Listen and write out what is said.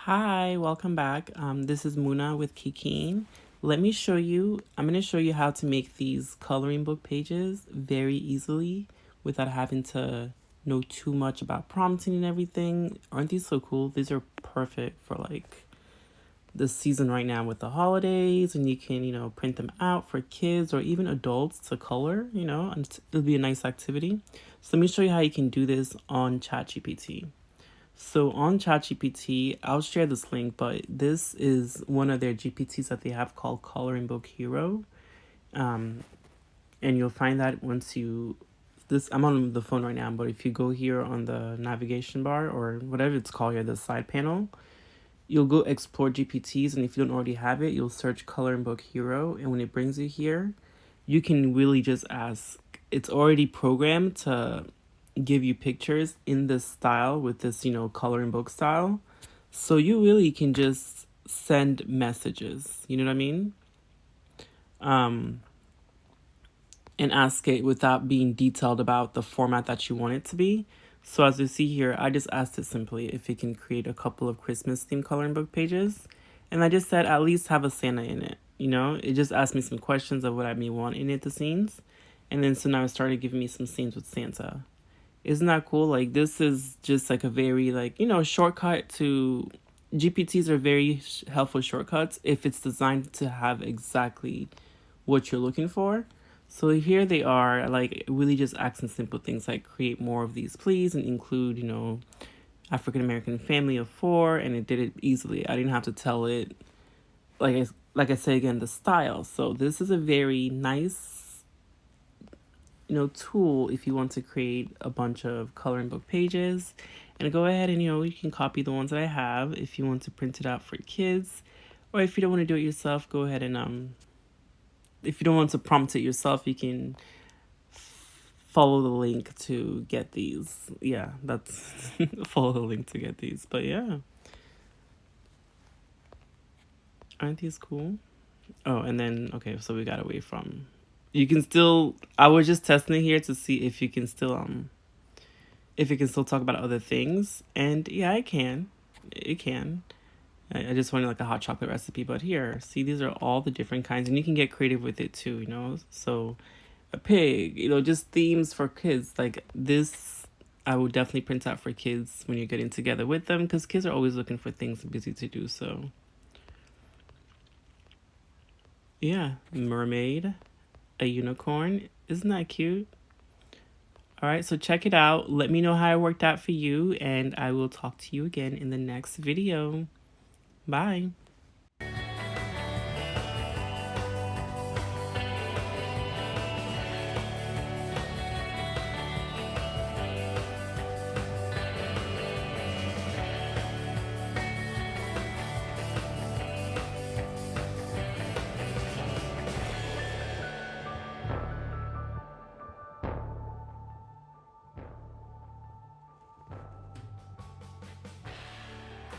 Hi, welcome back. This is Muna with Kikeen. I'm going to show you how to make these coloring book pages very easily without having to know too much about prompting and everything. Aren't these so cool? These are perfect for like the season right now with the holidays, and you can, print them out for kids or even adults to color, and it'll be a nice activity. So let me show you how you can do this on ChatGPT. So on ChatGPT, I'll share this link, but this is one of their GPTs that they have called Coloring Book Hero. And you'll find that I'm on the phone right now, but if you go here on the navigation bar or whatever it's called here, the side panel, you'll go explore GPTs. And if you don't already have it, you'll search Coloring Book Hero. And when it brings you here, you can really just ask. It's already programmed to give you pictures in this style with this, coloring book style. So you really can just send messages, you know what I mean? Um, and ask it without being detailed about the format that you want it to be. So as you see here, I just asked it simply if it can create a couple of Christmas themed coloring book pages. And I just said at least have a Santa in it. It just asked me some questions of what I may want in it, the scenes. And then so now it started giving me some scenes with Santa. Isn't that cool? Like, this is just like a very, shortcut to GPTs are very helpful shortcuts if it's designed to have exactly what you're looking for. So here they are, like, really just asking simple things like create more of these, please, and include, African American family of 4, and it did it easily. I didn't have to tell it, like I say again, the style. So this is a very nice tool if you want to create a bunch of coloring book pages. And go ahead and you can copy the ones that I have if you want to print it out for kids, or if you don't want to do it yourself, go ahead and if you don't want to prompt it yourself, you can follow the link to get these. Yeah, that's follow the link to get these. But yeah, aren't these cool? Oh, and then okay, so we got away from, you can still, I was just testing it here to see if you can still talk about other things. And yeah, it can. I just wanted like a hot chocolate recipe, but here, see, these are all the different kinds, and you can get creative with it too, so a pig, just themes for kids like this. I would definitely print out for kids when you're getting together with them, because kids are always looking for things busy to do. So yeah, mermaid, a unicorn, isn't that cute? All right, so check it out. Let me know how it worked out for you, and I will talk to you again in the next video. Bye.